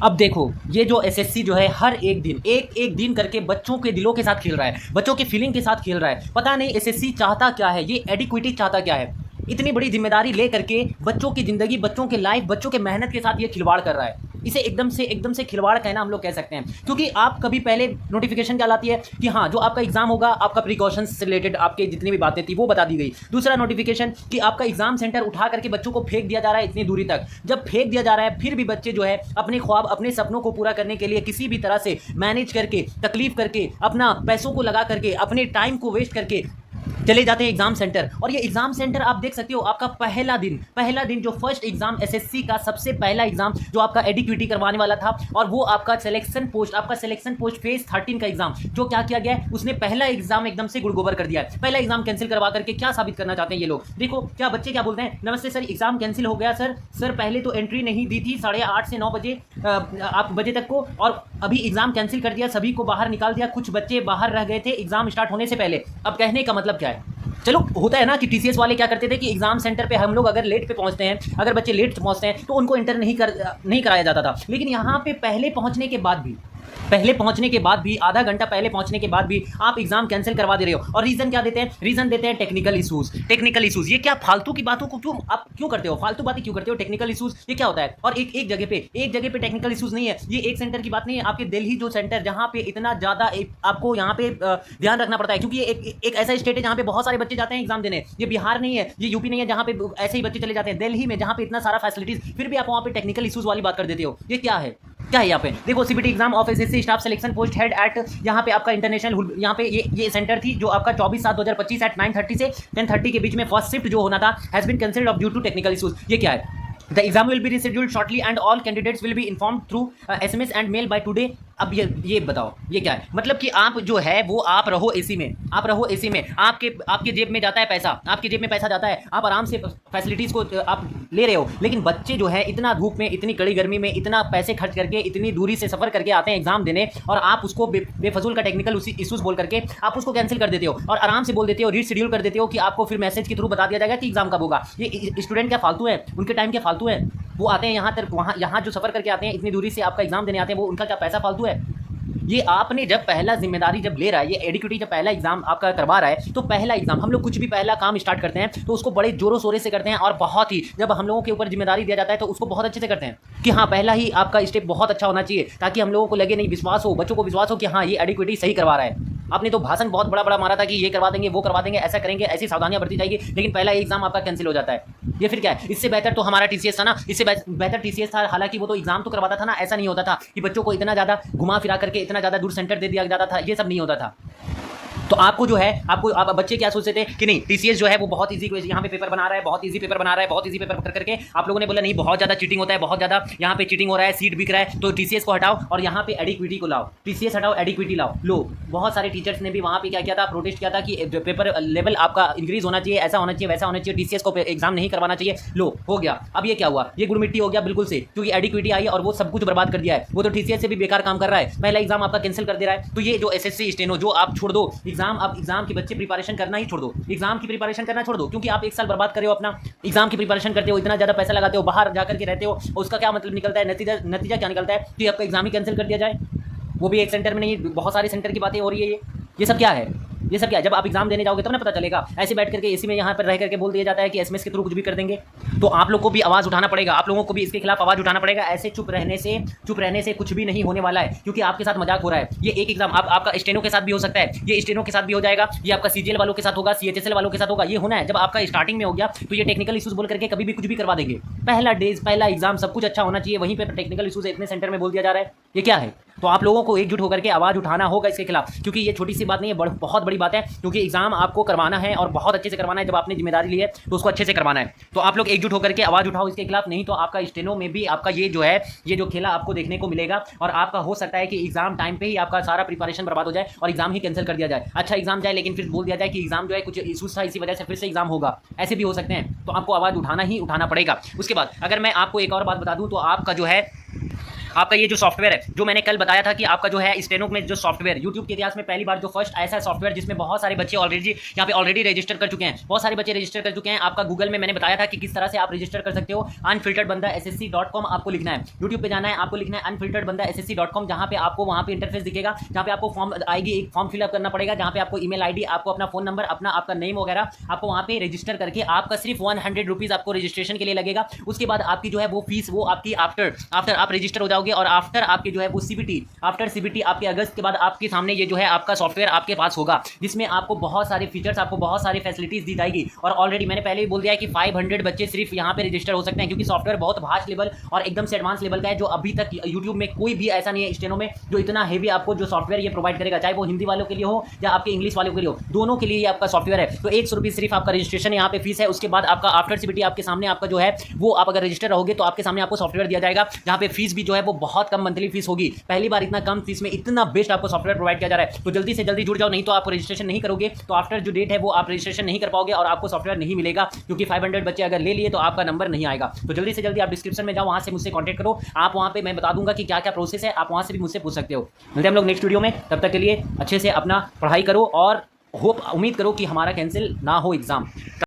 अब देखो, ये जो एसएससी जो है हर एक दिन एक एक दिन करके बच्चों के दिलों के साथ खेल रहा है, बच्चों की फीलिंग के साथ खेल रहा है। पता नहीं एसएससी चाहता क्या है, ये एडिक्विटी चाहता क्या है। इतनी बड़ी जिम्मेदारी ले करके बच्चों की ज़िंदगी, बच्चों के लाइफ, बच्चों के मेहनत के साथ ये खिलवाड़ कर रहा है। इसे एकदम से खिलवाड़ कहना हम लोग कह सकते हैं, क्योंकि आप कभी पहले नोटिफिकेशन क्या लाती है कि हाँ जो आपका एग्जाम होगा, आपका प्रिकॉशंस से रिलेटेड आपके जितनी भी बातें थी वो बता दी गई। दूसरा नोटिफिकेशन कि आपका एग्जाम सेंटर उठा करके बच्चों को फेंक दिया जा रहा है इतनी दूरी तक। जब फेंक दिया जा रहा है फिर भी बच्चे जो है अपने ख्वाब, अपने सपनों को पूरा करने के लिए किसी भी तरह से मैनेज करके, तकलीफ करके, अपना पैसों को लगा करके, अपने टाइम को वेस्ट करके चले जाते हैं एग्जाम सेंटर। और ये एग्जाम सेंटर आप देख सकते हो, आपका पहला दिन जो फर्स्ट एग्जाम एसएससी का सबसे पहला एग्जाम जो आपका एडिक्विटी करवाने वाला था, और वो आपका सिलेक्शन पोस्ट फेज 13 का एग्जाम, जो क्या किया गया है, उसने पहला एग्जाम एकदम से गुड़गोबर कर दिया है। पहला एग्जाम कैंसिल करवा करके क्या साबित करना चाहते हैं ये लोग। देखो क्या बच्चे क्या बोलते हैं, नमस्ते सर एग्जाम कैंसिल हो गया सर पहले तो एंट्री नहीं दी थी 8:30 से 9 बजे आप बजे तक को, और अभी एग्जाम कैंसिल कर दिया, सभी को बाहर निकाल दिया, कुछ बच्चे बाहर रह गए थे एग्जाम स्टार्ट होने से पहले। अब कहने का मतलब क्या है, चलो होता है ना कि टीसीएस वाले क्या करते थे कि एग्जाम सेंटर पे हम लोग अगर लेट पे पहुंचते हैं, अगर बच्चे लेट पहुंचते हैं तो उनको एंटर नहीं कराया जाता था। लेकिन यहाँ पे पहले पहुंचने के बाद भी आधा घंटा पहले पहुंचने के बाद भी आप एग्जाम कैंसिल करवा दे रहे हो। और रीजन क्या देते हैं, रीजन देते हैं टेक्निकल इशूज। ये क्या फालतू की बातों को क्यों करते हो, फालतू बातें क्यों करते हो। टेक्निकल इशूज ये क्या होता है, और एक जगह पे टेक्निकल इशूज नहीं है, ये एक सेंटर की बात नहीं है, आपके दिल्ली जो सेंटर जहां पे इतना ज्यादा आपको यहाँ पे ध्यान रखना पड़ता है, क्योंकि ये एक ऐसा स्टेट है जहां पे बहुत सारे बच्चे जाते हैं एग्जाम देने। ये बिहार नहीं है, ये यूपी नहीं है जहां पे ऐसे ही बच्चे चले जाते हैं। दिल्ली में जहां पे इतना सारा फैसिलिटीज, फिर भी आप वहां पे टेक्निकल इशूज वाली बात कर देते हो। ये क्या है यहाँ पे देखो, CBT exam of SSC staff selection post head at, यहाँ पे आपका इंटरनेशनल, यहाँ पे ये सेंटर थी जो आपका 24/7/2025 एट 9:30 से 10:30 के बीच में फर्स्ट शिफ्ट जो होना था, has been cancelled off due to technical issues. ये क्या है, the exam will be rescheduled shortly and all candidates will be informed through SMS and mail by today. अब ये बताओ ये क्या है, मतलब कि आप जो है वो आप रहो एसी में, आपके जेब में जाता है पैसा, आपके जेब में पैसा जाता है, आप आराम से फैसिलिटीज़ को आप ले रहे हो। लेकिन बच्चे जो है इतना धूप में, इतनी कड़ी गर्मी में, इतना पैसे खर्च करके, इतनी दूरी से सफ़र करके आते हैं एग्जाम देने, और आप उसको बेफजूल का टेक्निकल इशूज बोल करके आप उसको कैंसिल कर देते हो, और आराम से बोल देते हो, रीशेड्यूल कर देते हो कि आपको फिर मैसेज के थ्रू बता दिया जाएगा कि एग्जाम कब होगा। ये स्टूडेंट क्या फालतू है, उनके टाइम क्या फालतू है, वो आते हैं यहाँ तक, यहाँ जो सफ़र करके आते हैं इतनी दूरी से आपका एग्जाम देने आते हैं, वो उनका क्या पैसा फालतू है। ये आपने जब पहला जिम्मेदारी जब ले रहा है, ये एडिक्विटी जब पहला एग्जाम आपका करवा रहा है, तो पहला एग्जाम हम लोग कुछ भी पहला काम स्टार्ट करते हैं तो उसको बड़े जोरों शोरे से करते हैं, और बहुत ही जब हम लोगों के ऊपर जिम्मेदारी दिया जाता है तो उसको बहुत अच्छे से करते हैं कि हाँ पहला ही आपका स्टेप बहुत अच्छा होना चाहिए, ताकि हम लोगों को लगे, नहीं विश्वास हो, बच्चों को विश्वास हो कि हाँ ये एडिक्विटी सही करवा रहा है। आपने तो भाषण बहुत बड़ा मारा था कि ये करवा देंगे, वो करवा देंगे, ऐसा करेंगे, ऐसी सावधानियां बरती जाएगी, लेकिन पहला एग्जाम आपका कैंसिल हो जाता है। ये फिर क्या है, इससे बेहतर तो हमारा टीसीएस था ना, इससे बेहतर टीसीएस था। हालांकि वो तो एग्जाम तो करवाता था ना, ऐसा नहीं होता था कि बच्चों को इतना ज़्यादा घुमा फिरा करके इतना ज़्यादा दूर सेंटर दे दिया जाता था, ये सब नहीं होता था। तो आपको जो है, आप बच्चे क्या सोचते थे कि नहीं टीसीएस जो है वो बहुत इजी यहाँ पे पेपर बना रहा है, बहुत इजी पेपर कर करके आप लोगों ने बोला नहीं बहुत ज़्यादा चीटिंग होता है, बहुत ज़्यादा यहाँ पे चीटिंग हो रहा है, सीट बिक रहा है, तो टीसीएस को हटाओ और यहाँ पे एडिक्विटी को लाओ, टीसीएस हटाओ एडिक्विटी लाओ। लो, बहुत सारे टीचर्स ने भी वहाँ पे क्या किया था, प्रोटेस्ट किया था कि पेपर लेवल आपका इंक्रीज होना चाहिए, ऐसा होना चाहिए, वैसा होना चाहिए, टीसीएस को एग्जाम नहीं करवाना चाहिए। लो हो गया। अब ये क्या हुआ, ये गुड़ मिट्टी हो गया बिल्कुल से, क्योंकि एडिक्विटी आई और वो सब कुछ बर्बाद कर दिया है। वो तो टीसीएस से भी बेकार काम कर रहा है, पहला एग्जाम आपका कैंसिल कर दे रहा है। तो ये जो एसएससी स्टेनो जो आप छोड़ दो एग्जाम, आप एग्जाम की बच्चे प्रिपरेशन करना ही छोड़ दो, एग्जाम की प्रिपरेशन करना छोड़ दो, क्योंकि आप एक साल बर्बाद कर रहे हो अपना, एग्जाम की प्रिपरेशन करते हो, इतना ज्यादा पैसा लगाते हो, बाहर जाकर के रहते हो, उसका क्या मतलब निकलता है, नतीजा क्या निकलता है कि आपका एग्जाम ही कैंसिल कर दिया जाए, वो भी एक सेंटर में नहीं, बहुत सारे सेंटर की बातें हो रही है। ये सब क्या है, ये सब क्या है। जब आप एग्जाम देने जाओगे तब ना पता चलेगा, ऐसे बैठ करके एसी में यहाँ पर रह करके बोल दिया जाता है कि एसएमएस के थ्रू कुछ भी कर देंगे। तो आप लोग को भी आवाज़ उठाना पड़ेगा, आप लोगों को भी इसके खिलाफ आवाज़ उठाना पड़ेगा। ऐसे चुप रहने से कुछ भी नहीं होने वाला है, क्योंकि आपके साथ मजाक हो रहा है। ये एक एग्जाम आपका स्टेनो के साथ भी हो सकता है, ये स्टेनो के साथ भी हो जाएगा, ये आपका सीजीएल वालों के साथ होगा, सीएचएसएल वालों के साथ होगा। ये होना है जब आपका स्टार्टिंग में हो गया तो ये टेक्निकल इशूज बोल करके कभी भी कुछ भी करवा देंगे। पहला एग्जाम सब कुछ अच्छा होना चाहिए, वहीं पर टेक्निकल इशूज इतने सेंटर में बोल दिया जा रहा है, ये क्या है। तो आप लोगों को एकजुट होकर के आवाज़ उठाना होगा इसके खिलाफ, क्योंकि ये छोटी सी बात नहीं है, बहुत बड़ी बात है, क्योंकि एग्जाम आपको करवाना है और बहुत अच्छे से करवाना है। जब आपने जिम्मेदारी ली है तो उसको अच्छे से करवाना है। तो आप लोग एकजुट होकर के आवाज़ उठाओ इसके खिलाफ, नहीं तो आपका स्टेनो में भी आपका ये जो है, ये जो खेला आपको देखने को मिलेगा, और आपका हो सकता है कि एग्जाम टाइम पे ही आपका सारा प्रिपरेशन बर्बाद हो जाए और एग्जाम ही कैंसिल कर दिया जाए। अच्छा एग्जाम जाए, लेकिन फिर बोल दिया जाए कि एग्जाम जो है कुछ इशूज था, इसी वजह से फिर से एग्जाम होगा, ऐसे भी हो सकते हैं। तो आपको आवाज़ उठाना ही उठाना पड़ेगा। उसके बाद अगर मैं आपको एक और बात बता दूँ तो आपका जो है आपका ये जो सॉफ्टवेयर है, जो मैंने कल बताया था कि आपका जो है स्टेनो में जो सॉफ्टवेयर यूट्यूब के इतिहास में पहली बार जो फर्स्ट ऐसा सॉफ्टवेयर जिसमें बहुत सारे बच्चे ऑलरेडी यहाँ पे ऑलरेडी रजिस्टर कर चुके हैं, बहुत सारे बच्चे रजिस्टर कर चुके हैं। आपका गूगल में मैंने बताया था कि किस तरह से आप रजिस्टर कर सकते हो। अनफिल्टर्ड बंदा SSC.com आपको लिखना है, यूट्यूब पे जाना है, आपको लिखना है अनफिल्टर्ड बंदा SSC.com, जहाँ पे आपको वहाँ पे इंटरफेस दिखेगा, जहाँ पे आपको फॉर्म आएगी, एक फॉर्म फिलअप करना पड़ेगा, जहाँ पे आपको ईमेल आईडी, आपको अपना फोन नंबर, अपना आपका नेम वगैरह आपको वहाँ पे रजिस्टर करके आपका सिर्फ 100 रुपीज़ आपको रजिस्ट्रेशन के लिए लगेगा। उसके बाद आपकी जो है वो फीस वो आपकी आफ्टर आप रजिस्टर हो जाओगे और आफ्टर आपके जो है वो आफ्टर CBT आपके अगस्त के बाद आपके सामने ये जो है आपका सॉफ्टवेयर आपके पास होगा, जिसमें आपको बहुत सारे फीचर्स, आपको बहुत सारी फैसिलिटीज दी जाएगी। और ऑलरेडी मैंने पहले ही बोल दिया है कि 500 बच्चे सिर्फ यहाँ पे रजिस्टर हो सकते हैं, क्योंकि सॉफ्टवेयर बहुत वास्ट लेवल और एकदम से एडवांस लेवल का है, जो अभी तक यूट्यूब में कोई भी ऐसा नहीं है स्टेनो में जो इतना हेवी आपको जो सॉफ्टवेयर ये प्रोवाइड करेगा, चाहे वो हिंदी वालों के लिए हो या आपके इंग्लिश वालों के लिए हो, दोनों के लिए ये आपका सॉफ्टवेयर है। तो 100 रुपये सिर्फ आपका रजिस्ट्रेशन यहाँ पे फीस है। उसके बाद आपका आफ्टर CBT आपके सामने आपका जो है वो आप अगर रजिस्टर रहोगे तो आपके सामने आपको सॉफ्टवेयर दिया जाएगा, जहाँ पे फीस भी जो है वो बहुत कम मंथली फीस होगी। पहली बार इतना कम फीस में इतना बेस्ट आपको सॉफ्टवेयर प्रोवाइड किया जा रहा है, तो जल्दी से जल्दी जुड़ जाओ, नहीं तो आप रजिस्ट्रेशन नहीं करोगे तो आफ्टर जो डेट है वो आप रजिस्ट्रेशन नहीं कर पाओगे और आपको सॉफ्टवेयर नहीं मिलेगा, क्योंकि 500 बच्चे अगर ले लिए तो आपका नंबर नहीं आएगा। तो जल्दी से जल्दी आप डिस्क्रिप्शन में जाओ, वहाँ से मुझसे कॉन्टैक्ट करो, आप वहाँ पे मैं बता दूंगा कि क्या क्या प्रोसेस है, आप वहाँ से भी मुझसे पूछ सकते हो। मिलते हैं हम लोग नेक्स्ट वीडियो में, तब तक के लिए अच्छे से अपना पढ़ाई करो और उम्मीद करो कि हमारा कैंसिल ना हो एग्जाम।